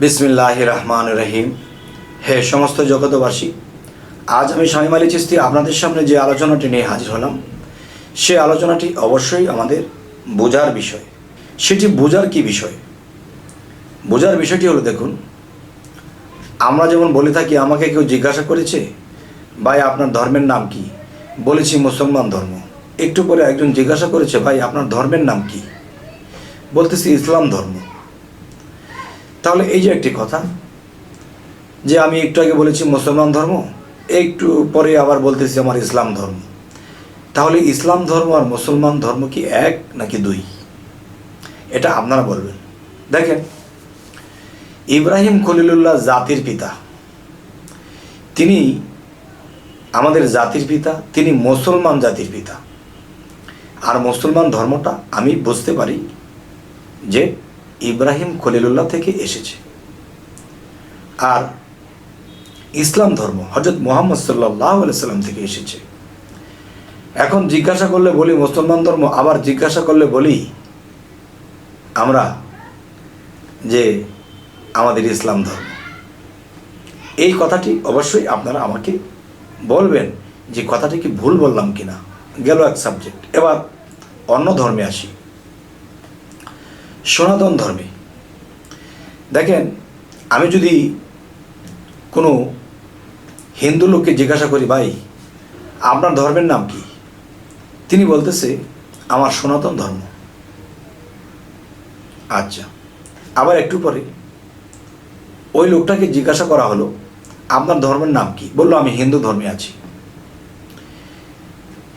বিসমিল্লাহির রহমানির রহিম। হে সমস্ত জগতবাসী, আজ আমি শামীম আলী চিশতি আপনাদের সামনে যে আলোচনাটি নিয়ে হাজির হলাম, সে আলোচনাটি অবশ্যই আমাদের বোঝার বিষয়। সেটি বোঝার কি বিষয়? বোঝার বিষয়টি হলো, দেখুন, আমরা যেমন বলে থাকি, আমাকে কেউ জিজ্ঞাসা করেছে, ভাই আপনার ধর্মের নাম কি? বলেছি মুসলমান ধর্ম। একটু পরে একজন জিজ্ঞাসা করেছে, ভাই আপনার ধর্মের নাম কি? বলতেছি ইসলাম ধর্ম। তাহলে এই যে একটি কথা, যে আমি একটু আগে বলেছি মুসলমান ধর্ম, একটু পরে আবার বলতেছি আমার ইসলাম ধর্ম। তাহলে ইসলাম ধর্ম আর মুসলমান ধর্ম কি এক নাকি দুই? এটা আপনারা বলবেন। দেখেন, ইব্রাহিম খলিলুল্লাহ জাতির পিতা, তিনি আমাদের জাতির পিতা, তিনি মুসলমান জাতির পিতা। আর মুসলমান ধর্মটা আমি বুঝতে পারি যে ইব্রাহিম খলিলুল্লাহ থেকে এসেছে। আর ইসলাম ধর্ম হযরত মুহাম্মদ সাল্লাল্লাহু আলাইহি সাল্লাম থেকে এসেছে। এখন জিজ্ঞাসা করলে বলি মুসলমান ধর্ম, আবার জিজ্ঞাসা করলে বলি আমরা যে আমাদের ইসলাম ধর্ম। এই কথাটি অবশ্যই আপনারা আমাকে বলবেন যে কথাটি কি ভুল বললাম কিনা। গেল এক সাবজেক্ট। এবার অন্য ধর্মে আসি, সনাতন ধর্মে। দেখেন, আমি যদি কোনো হিন্দু লোককে জিজ্ঞাসা করি, ভাই আপনার ধর্মের নাম কি? তিনি বলতেছে আমার সনাতন ধর্ম। আচ্ছা, আবার একটু পরে ওই লোকটাকে জিজ্ঞাসা করা হলো, আপনার ধর্মের নাম কি? বললো আমি হিন্দু ধর্মে আছি।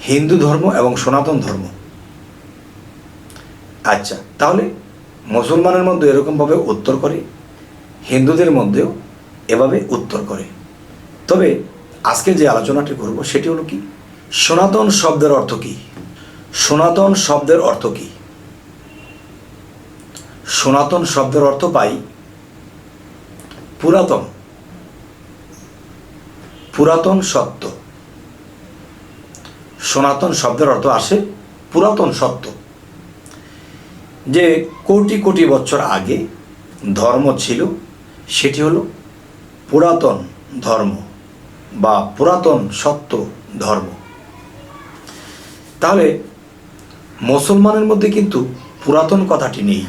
হিন্দু ধর্ম এবং সনাতন ধর্ম। আচ্ছা, তাহলে মুসলমানের মধ্যে এরকমভাবে উত্তর করে, হিন্দুদের মধ্যেও এভাবে উত্তর করে। তবে আজকে যে আলোচনাটি করব সেটি হলো কি, সনাতন শব্দের অর্থ কি? সনাতন শব্দের অর্থ কি? সনাতন শব্দের অর্থ পাই পুরাতন, পুরাতন সত্য। সনাতন শব্দের অর্থ আসে পুরাতন সত্য, যে কোটি কোটি বছর আগে ধর্ম ছিল, সেটি হলো পুরাতন ধর্ম বা পুরাতন সত্য ধর্ম। তাহলে মুসলমানের মধ্যে কিন্তু পুরাতন কথাটি নেই,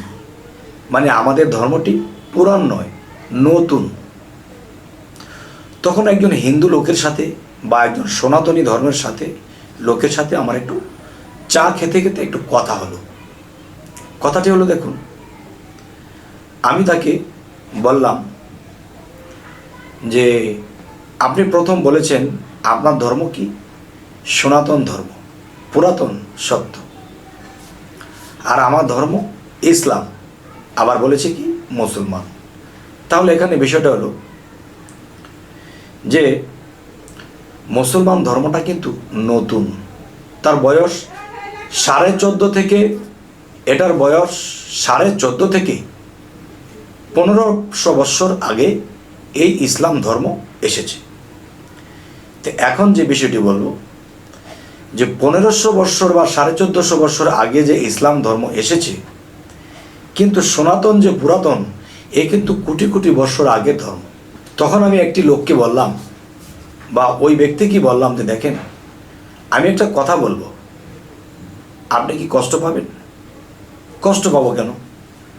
মানে আমাদের ধর্মটি পুরাণ নয়, নতুন। তখন একজন হিন্দু লোকের সাথে বা একজন সনাতনী ধর্মের সাথে লোকের সাথে আমার একটু চা খেতে খেতে একটু কথা হলো। কথাটি হলো, দেখুন, আমি তাকে বললাম যে আপনি প্রথম বলেছেন আপনার ধর্ম কি? সনাতন ধর্ম, পুরাতন সত্য। আর আমার ধর্ম ইসলাম, আবার বলেছে কি মুসলমান। তাহলে এখানে বিষয়টা হলো যে মুসলমান ধর্মটা কিন্তু নতুন। তার বয়স 14.5 থেকে, এটার বয়স 14.5 থেকে 1500 বৎসর আগে এই ইসলাম ধর্ম এসেছে। তো এখন যে বিষয়টি বলবো, যে 1500 বৎসর বা 1450 বৎসর আগে যে ইসলাম ধর্ম এসেছে, কিন্তু সনাতন যে পুরাতন, এ কিন্তু কোটি কোটি বৎসর আগের ধর্ম। তখন আমি একটি লোককে বললাম, বা ওই ব্যক্তিকে বললাম, যে দেখেন, আমি একটা কথা বলবো, আপনি কি কষ্ট পাবেন? কষ্ট পাবো কেন?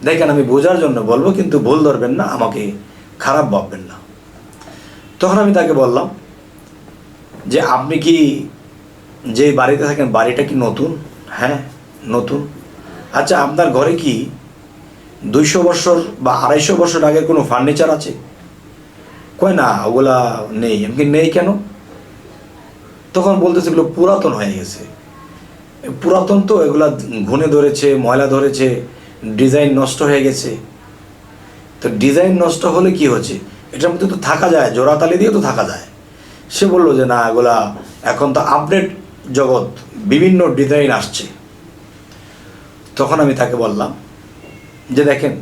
দেখেন, আমি বোঝার জন্য বলবো, কিন্তু ভুল ধরবেন না, আমাকে খারাপ ভাববেন না। তখন আমি তাকে বললাম যে আপনি কি যে বাড়িতে থাকেন, বাড়িটা কি নতুন? হ্যাঁ, নতুন। আচ্ছা, আপনার ঘরে কি 200 বছর বা 250 বছর আগের কোনো ফার্নিচার আছে? কয় না, ওগুলা নেই। আমি কি নেই কেন? তখন বলতেছে এগুলো পুরাতন হয়ে গেছে। পুরাতন তো, এগুলা ঘুণে ধরেছে, ময়লা ধরেছে, ডিজাইন নষ্ট হয়ে গেছে। তো ডিজাইন নষ্ট হলে কি হচ্ছে? এটার মধ্যে তো থাকা যায়, জোড়াতালি দিয়ে তো থাকা যায়। সে বললো যে না, এগুলা এখন তো আপডেট জগৎ, বিভিন্ন ডিজাইন আসছে। তখন আমি তাকে বললাম যে দেখেন,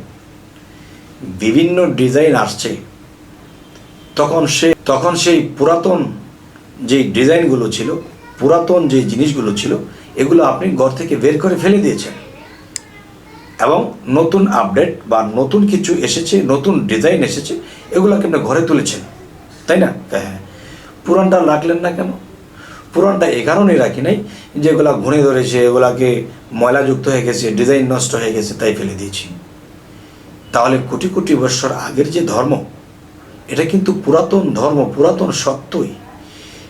বিভিন্ন ডিজাইন আসছে, তখন সেই পুরাতন যে ডিজাইনগুলো ছিল, পুরাতন যে জিনিসগুলো ছিল, এগুলো আপনি ঘর থেকে বের করে ফেলে দিয়েছেন। এবং নতুন আপডেট বা নতুন কিছু এসেছে, নতুন ডিজাইন এসেছে, এগুলোকে আপনি ঘরে তুলেছেন, তাই না? হ্যাঁ, পুরানটা রাখলেন না কেন? পুরানটা এই কারণেই রাখি নাই যে এগুলা ঘুরে ধরেছে, এগুলাকে ময়লাযুক্ত হয়ে গেছে, ডিজাইন নষ্ট হয়ে গেছে, তাই ফেলে দিয়েছি। তাহলে কোটি কোটি বৎসর আগের যে ধর্ম, এটা কিন্তু পুরাতন ধর্ম, পুরাতন সত্যই।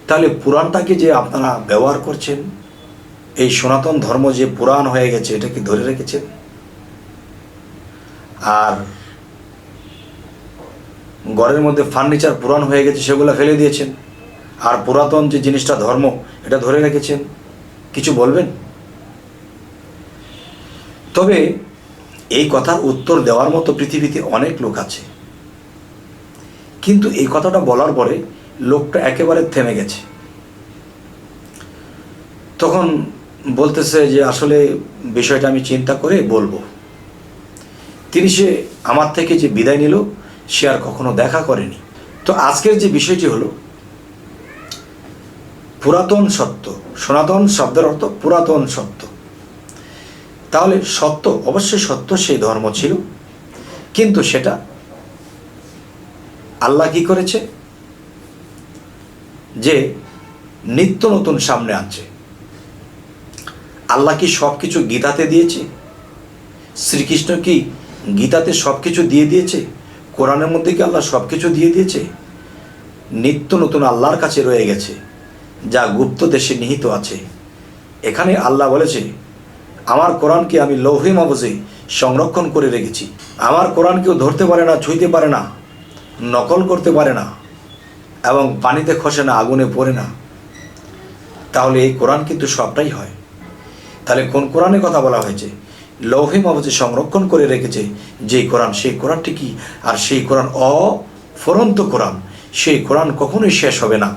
তাহলে পুরাণটাকে যে আপনারা ব্যবহার করছেন, এই সনাতন ধর্ম যে পুরাণ হয়ে গেছে, এটা কি ধরে রেখেছেন? আর ঘরের মধ্যে ফার্নিচার পুরাণ হয়ে গেছে, সেগুলো ফেলে দিয়েছেন। আর পুরাতন যে জিনিসটা ধর্ম, এটা ধরে রেখেছেন। কিছু বলবেন? তবে এই কথার উত্তর দেওয়ার মতো পৃথিবীতে অনেক লোক আছে, কিন্তু এই কথাটা বলার পরে লোকটা একেবারে থেমে গেছে। তখন বলতেছে যে আসলে বিষয়টা আমি চিন্তা করে বলবো। সে আমার থেকে যে বিদায় নিল, সে আর কখনো দেখা করেনি। তো আজকের যে বিষয়টি হলো পুরাতন সত্য। সনাতন শব্দের অর্থ পুরাতন সত্য। তাহলে সত্য, অবশ্যই সত্য, সেই ধর্ম ছিল, কিন্তু সেটা আল্লাহ কি করেছে যে নিত্য নতুন সামনে আনছে। আল্লাহ কি সব কিছু গীতাতে দিয়েছে? শ্রীকৃষ্ণ কি গীতাতে সব কিছু দিয়ে দিয়েছে? কোরআনের মধ্যে কি আল্লাহ সব কিছু দিয়ে দিয়েছে? নিত্য নতুন আল্লাহর কাছে রয়ে গেছে, যা গুপ্ত দেশে নিহিত আছে। এখানে আল্লাহ বলেছে, আমার কোরআনকে আমি লৌহে মাহফুজে সংরক্ষণ করে রেখেছি। আমার কোরআন কেউ ধরতে পারে না, ছুঁইতে পারে না, নকল করতে পারে না, এবং পানিতে খসে না, আগুনে পড়ে না। তাহলে এই কোরআন কিন্তু সবটাই হয়। তাহলে কোন কোরআনের কথা বলা হয়েছে? লৌহে মাহফুজে সংরক্ষণ করে রেখেছে যে কোরআন, সেই কোরআনটি কি? আর সেই কোরআন অফুরন্ত কোরআন। সেই কোরআন কখনোই শেষ হবে না।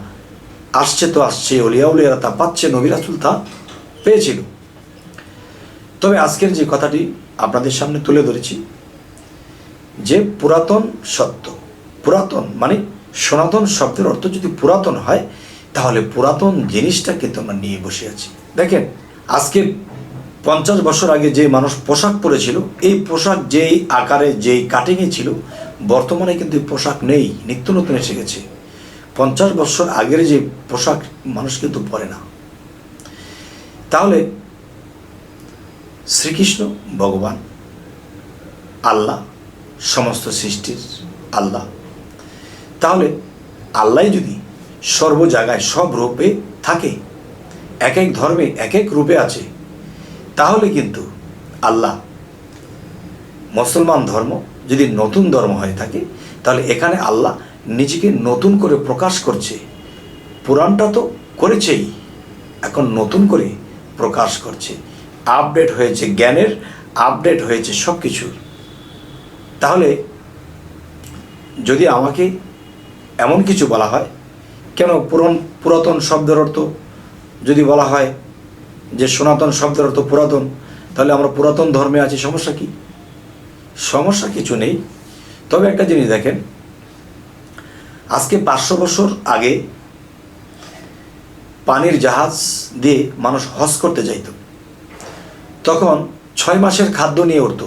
আসছে তো আসছে, অলিয়া উলিয়ারা তা পাচ্ছে, নবী রাসূল তা পেয়েছিল। তবে আজকের যে কথাটি আপনাদের সামনে তুলে ধরেছি, যে পুরাতন সত্য, পুরাতন মানে সনাতন শব্দের অর্থ যদি পুরাতন হয়, তাহলে পুরাতন জিনিসটা কিন্তু আমরা নিয়ে বসে আছি। দেখেন, আজকে 50 বছর আগে যে মানুষ পোশাক পরেছিল, এই পোশাক যেই আকারে, যেই কাটিংয়ে ছিল, বর্তমানে কিন্তু এই পোশাক নেই, নিত্য নতুন এসে গেছে। 50 বছর আগের যে পোশাক মানুষ কিন্তু পরে না। তাহলে শ্রীকৃষ্ণ ভগবান, আল্লাহ, সমস্ত সৃষ্টির আল্লাহ। তাহলে আল্লাহ যদি সর্ব জায়গায় সব রূপে থাকে, এক এক ধর্মে এক এক রূপে আছে, তাহলে কিন্তু আল্লাহ, মুসলমান ধর্ম যদি নতুন ধর্ম হয়ে থাকে, তাহলে এখানে আল্লাহ নিজেকে নতুন করে প্রকাশ করছে। পুরাণটা তো করেছেই, এখন নতুন করে প্রকাশ করছে। আপডেট হয়েছে জ্ঞানের, আপডেট হয়েছে সব কিছুর। তাহলে যদি আমাকে এমন কিছু বলা হয়, কেন পুরাতন শব্দের অর্থ যদি বলা হয় যে সনাতন শব্দের অর্থ পুরাতন, তাহলে আমরা পুরাতন ধর্মে আছি, সমস্যা কি? সমস্যা কিছু নেই। তবে একটা জিনিস দেখেন, আজকে 500 বছর আগে পানির জাহাজ দিয়ে মানুষ হজ করতে যাইত। তখন 6 মাসের খাদ্য নিয়ে উঠত,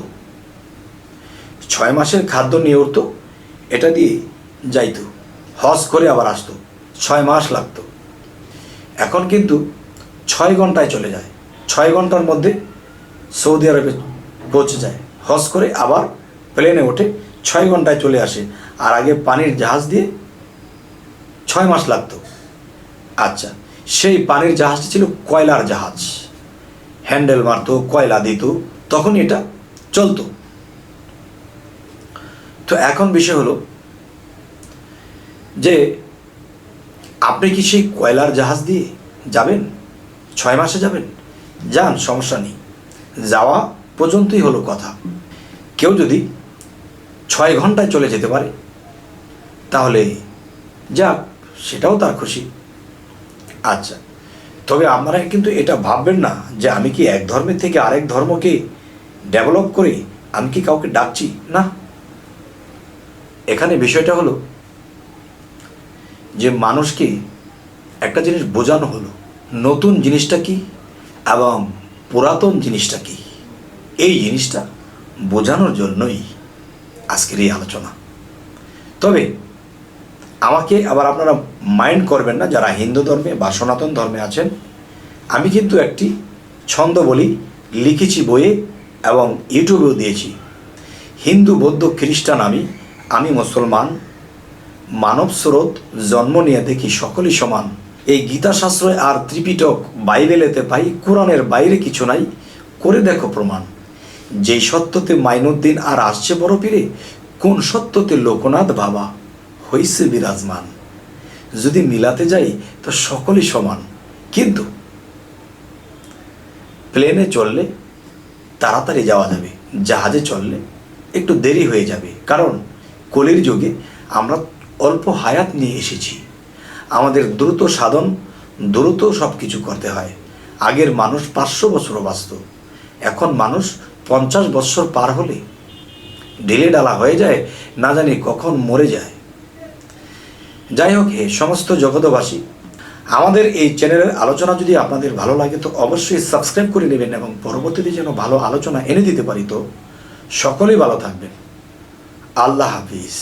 6 মাসের খাদ্য নিয়ে উঠত, এটা দিয়ে যাইত, হজ করে আবার আসতো, 6 মাস লাগতো। এখন কিন্তু 6 ঘন্টায় চলে যায়, 6 ঘন্টার মধ্যে সৌদি আরবে পৌঁছে যায়, হজ করে আবার প্লেনে ওঠে, 6 ঘন্টায় চলে আসে। আর আগে পানির জাহাজ দিয়ে 6 মাস লাগতো। আচ্ছা, সেই পানির জাহাজটি ছিল কয়লার জাহাজ, হ্যান্ডেল মারতো, কয়লা দিত, তখন এটা চলতো। তো এখন বিষয় হলো যে আপনি কি সেই কয়লার জাহাজ দিয়ে যাবেন? 6 মাসে যাবেন? যান, সমস্যা নেই, যাওয়া পর্যন্তই হলো কথা। কেউ যদি 6 ঘন্টায় চলে যেতে পারে, তাহলে যাক, সেটাও তার খুশি। আচ্ছা, তবে আপনারা কিন্তু এটা ভাববেন না যে আমি কি এক ধর্মের থেকে আরেক ধর্মকে ডেভেলপ করে আমি কি কাউকে ডাকছি, না। এখানে বিষয়টা হলো যে মানুষকে একটা জিনিস বোঝানো হলো, নতুন জিনিসটা কি এবং পুরাতন জিনিসটা কি, এই জিনিসটা বোঝানোর জন্যই আজকের এই আলোচনা। তবে আমাকে আবার আপনারা মাইন্ড করবেন না যারা হিন্দু ধর্মে বা সনাতন ধর্মে আছেন। আমি কিন্তু একটি ছন্দ বলি লিখেছি বইয়ে এবং ইউটিউবেও দিয়েছি। হিন্দু বৌদ্ধ খ্রিস্টান আমি মুসলমান, মানব স্রোত জন্ম নিয়ে দেখি সকলই সমান। এই গীতা শাস্ত্রে আর ত্রিপিটক বাইবেলেতে পাই, কোরআনের বাইরে কিছু নাই, করে দেখো প্রমাণ। যেই সত্যতে মাইনুদ্দিন আর আসছে বড় পীরে, কোন সত্যতে লোকনাথ বাবা হইছে বিরাজমান। যদি মিলাতে যাই তো সকলই সমান, কিন্তু প্লেনে চললে তাড়াতাড়ি যাওয়া যাবে, জাহাজে চললে একটু দেরি হয়ে যাবে। কারণ কলির যুগে আমরা অল্প হায়াত নিয়ে এসেছি, আমাদের দ্রুত সাধন, দ্রুত সব কিছু করতে হয়। আগের মানুষ 500 বছরও বাঁচত, এখন মানুষ 50 বছর পার হলে ঢিলে ডালা হয়ে যায়, না জানি কখন মরে যায়। যাই হোক, হে সমস্ত জগতবাসী, আমাদের এই চ্যানেলের আলোচনা যদি আপনাদের ভালো লাগে তো অবশ্যই সাবস্ক্রাইব করে নেবেন এবং পরবর্তীতে যেন ভালো আলোচনা এনে দিতে পারি। তো সকলেই ভালো থাকবেন। আল্লাহ হাফিজ।